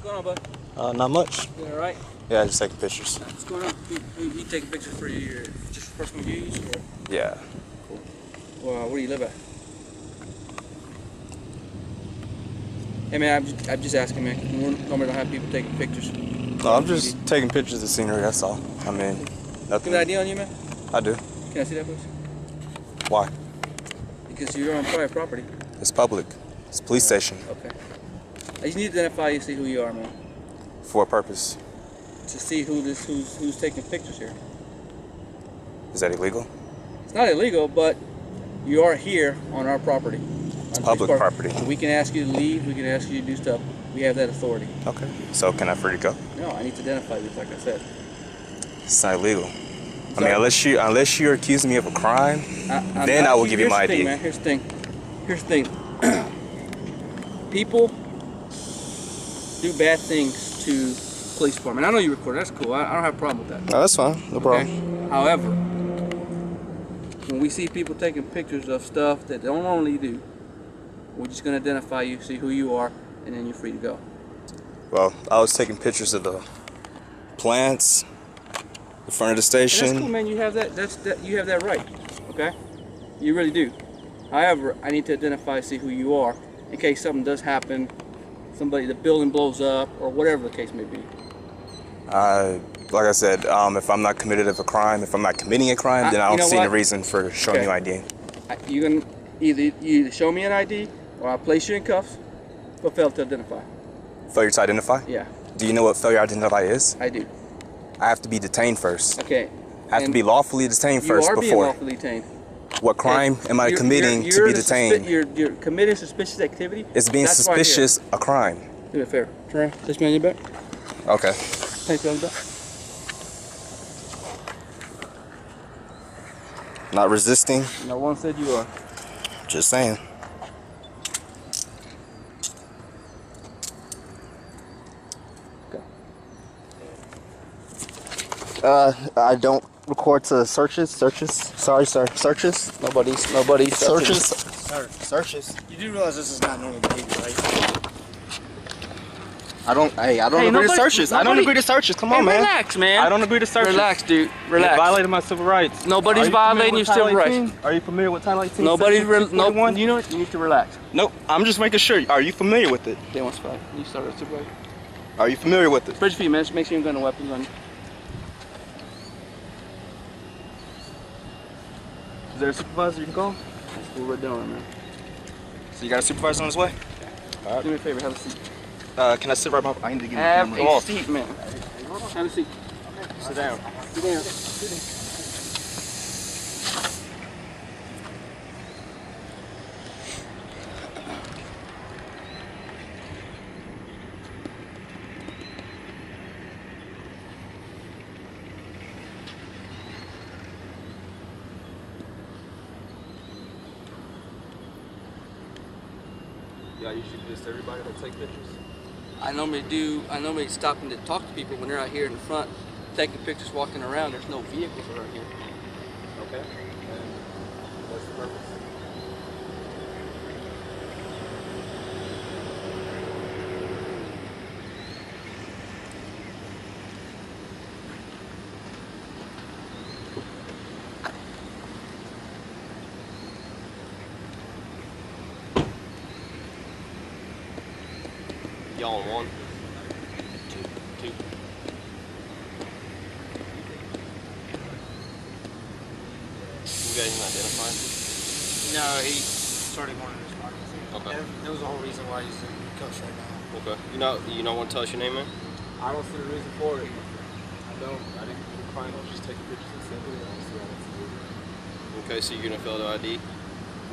going on, bud? Not much. You all right? Yeah, just taking pictures. What's going on? You taking pictures for your just for personal use, or? Yeah. Cool. Well, where do you live at? Hey man, I'm just asking, man. 'Cause we normally don't have people taking pictures. No, I'm just taking pictures of the scenery. That's all. I mean, nothing. Got an ID on you, man? I do. Can I see that, please? Why? Because you're on private property. It's public. It's a police station. Okay. I just need to identify you, see who you are, man. For a purpose. To see who's taking pictures here. Is that illegal? It's not illegal, but you are here on our property. It's public property. So we can ask you to leave. We can ask you to do stuff. We have that authority. Okay. So can I free to go? No, I need to identify you, like I said. It's not illegal. I mean, unless you're accusing me of a crime, then I will give you my ID. Here's the thing. Here's the thing. People do bad things to police department. I know you record. That's cool. I don't have a problem with that. No, that's fine. No problem. Okay? However, when we see people taking pictures of stuff that they don't normally do, we're just going to identify you, see who you are, and then you're free to go. Well, I was taking pictures of the plants, the front of the station. And that's cool, man. You have that. You have that right. Okay, you really do. However, I need to identify, see who you are, in case something does happen, the building blows up, or whatever the case may be. Like I said, if I'm not committed of a crime, if I'm not committing a crime, then I don't see any reason for showing you ID. You can either show me an ID, or I'll place you in cuffs, or fail to identify. Failure to identify? Yeah. Do you know what failure to identify is? I do. I have to be detained first. Okay. I have to be lawfully detained first before. You are being lawfully detained. What crime am I committing to be detained? You're committing suspicious activity. It's being suspicious a crime. Do me a favor. Turn around. Place me on your back. Okay. Place me on your back. Not resisting. No one said you are. Just saying. I don't record to searches. Sorry, sir. Searches. Nobody. Searches. Sir, searches. You do realize this is not normal behavior, right? I don't agree to searches. I don't agree to searches. Come on, man. Relax, man. I don't agree to searches. Relax, dude. Relax. You violated my civil rights. Nobody's violating your civil rights. Are you familiar with Title 18? Nobody's you know what? You need to relax. Nope. I'm just making sure. Are you familiar with it? Day 1 spot. You start with supervisor. Are you familiar with it? Spread your feet, man. Just make sure you got no weapons on you. Is there a supervisor you can call? That's what we're doing, man. So you got a supervisor on his way? All right. Do me a favor. Have a seat. Can I sit right behind? I need to get Have a seat, man. Have a seat. Okay. Sit down. Sit down. Yeah, you should list everybody that take pictures. I normally stop and to talk to people when they're out here in the front, taking pictures, walking around. There's no vehicles around here. Okay. And what's the purpose? Y'all on one? Two. You guys not identified? No, he started going to his pocket. Okay. That was the whole reason why he's in cuffs right now. Okay. You don't want to tell us your name, man? I don't see the reason for it. I didn't do the crime. I was just taking pictures and simply. I don't see how that's illegal. Okay, so you're gonna fail the ID?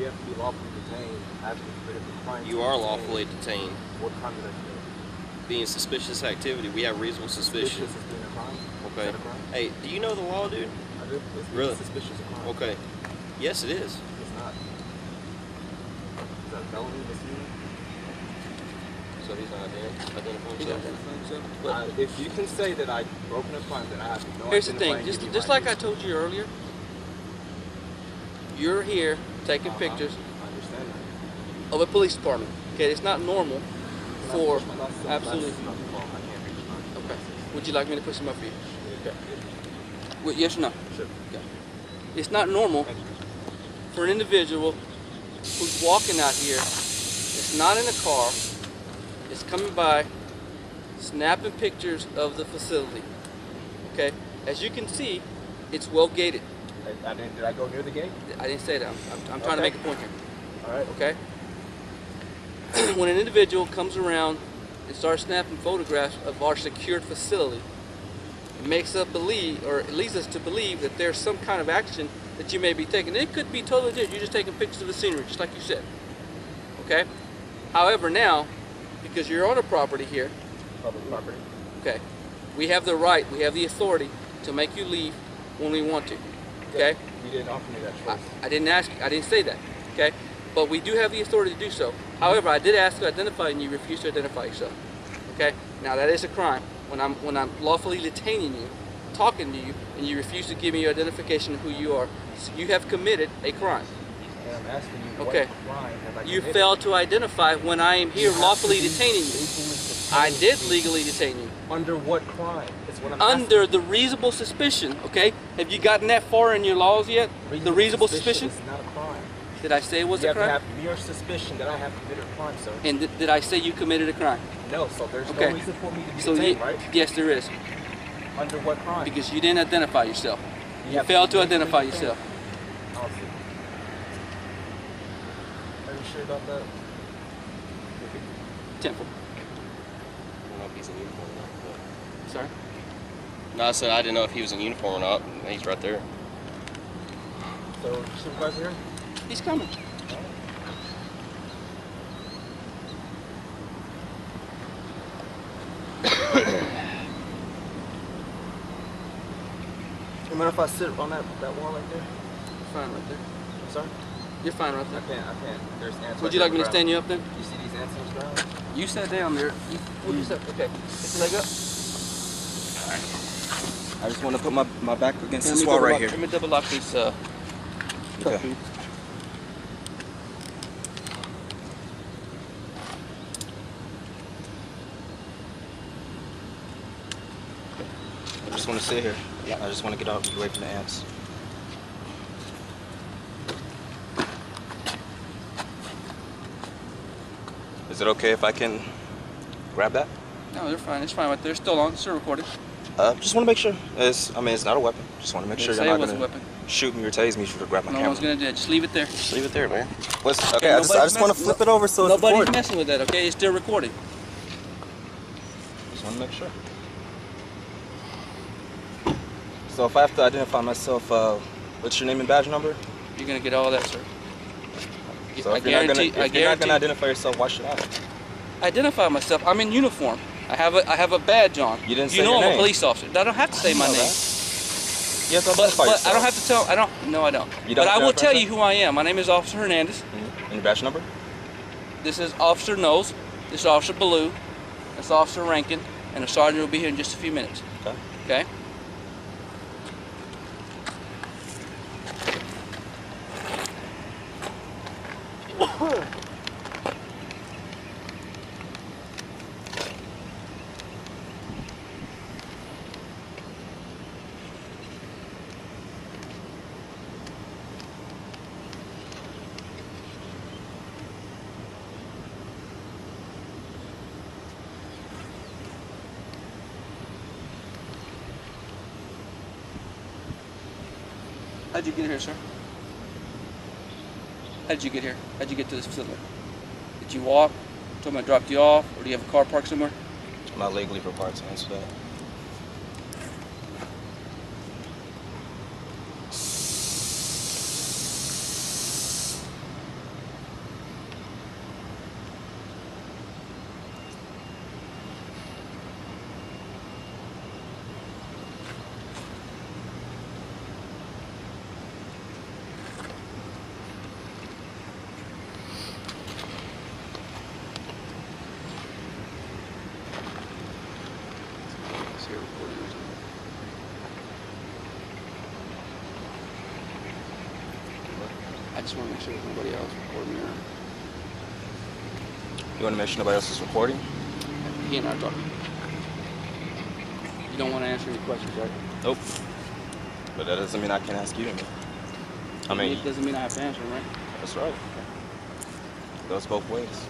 You have to be lawfully detained after you committed the crime. You are lawfully detained. What crime did I commit? Being suspicious activity. We have reasonable suspicion. Suspicious is being a crime? Okay. Is that a crime? Hey, do you know the law, dude? I do. It's Really? suspicious of crime. Okay. Yes, it is. It's not. Is that a felony misdemeanor? So he's not identifying himself? But if you can say that I've broken a crime, then I have to know. Here's the thing. Just like I told you earlier, you're here taking pictures I understand that. of a police department. Okay, it's not normal before. Absolutely. That's not the fault. I can't reach my Okay. Would you like me to push him up for you? Okay. Well, yes or no? Sure. Okay. It's not normal for an individual who's walking out here, it's not in a car, it's coming by, snapping pictures of the facility. Okay? As you can see, it's well gated. Did I go near the gate? I didn't say that. I'm trying to make a point here. All right. Okay? When an individual comes around and starts snapping photographs of our secured facility, it makes us believe, or it leads us to believe, that there's some kind of action that you may be taking. It could be totally different. You're just taking pictures of the scenery, just like you said. Okay? However, now, because you're on a property here, Public property. okay, we have the right, we have the authority to make you leave when we want to. Okay? You didn't offer me that choice. I didn't ask, I didn't say that. Okay? But we do have the authority to do so. However, I did ask to identify you and you refused to identify yourself. Okay? Now that is a crime. When I'm lawfully detaining you, talking to you, and you refuse to give me your identification of who you are, so you have committed a crime. And I'm asking you, Okay. what crime have I You committed? failed to identify when I am here You have lawfully to be detaining you. legally I detained did me. legally detain you. Under what crime? That's what I'm Under the reasonable suspicion, okay? Have you gotten that far in your laws yet? asking. The reasonable suspicion? is not a crime. Did I say it was You a have to crime? have mere suspicion that I have committed a crime, sir. And did I say you committed a crime? No, so there's Okay. no reason for me to be So detained, right? yes, there is. Under what crime? Because you didn't identify yourself. You have failed to be legally identify detained. yourself. I'll see. Are you sure about that? Temple. I don't know if he's in uniform or not. Sorry? No, I said I didn't know if he was in uniform or not. He's right there. So, supervisor here? He's coming. You mind if I sit on that wall right there? You're fine right there. I'm sorry? You're fine right I there. can't. There's ants. Would you like me to stand you up then? You see these ants on the ground? You sat down there. What you said? Okay. Get your leg up. I just want to put my back against Let this me wall double right lock- here. Let me double lock these cuff Okay. boots. I just want to sit here. I just want to get away from the ants. Is it okay if I can grab that? No, they're fine. It's fine right there. It's still on. It's still recorded. Just want to make sure. It's not a weapon. Just want to make sure Didn't you're say it not was a going weapon. to shoot me or tase me to grab my No camera. one's gonna do it. Just leave it there. Just leave it there, man. Okay, I just nobody's want to flip it over so it's Nobody's recorded. messing with that, okay? It's still recording. Just want to make sure. So if I have to identify myself, what's your name and badge number? You're gonna get all that, sir. So if you're not gonna identify yourself, why should I? Identify myself. I'm in uniform. I have a badge on. You didn't say You know your I'm name. a police officer. I don't have to say my know name. that. You have to But identify yourself. I don't have to tell. I don't. No, I don't. You don't But I will identify tell you yourself? who I am. My name is Officer Hernandez. And your badge number? This is Officer Knowles. This is Officer Ballou. That's Officer Rankin. And the sergeant will be here in just a few minutes. Okay. Okay? How'd you get here, sir? How'd you get here? How'd you get to this facility? Did you walk? Someone dropped you off? Or do you have a car parked somewhere? I'm not legally required to answer that. I just want to make sure there's nobody else recording me. You want to make sure nobody else is recording? He and I are talking. You don't want to answer any questions, right? Nope. But that doesn't mean I can't ask you to me. I mean, it doesn't mean I have to answer them, right? that's right. It goes both ways.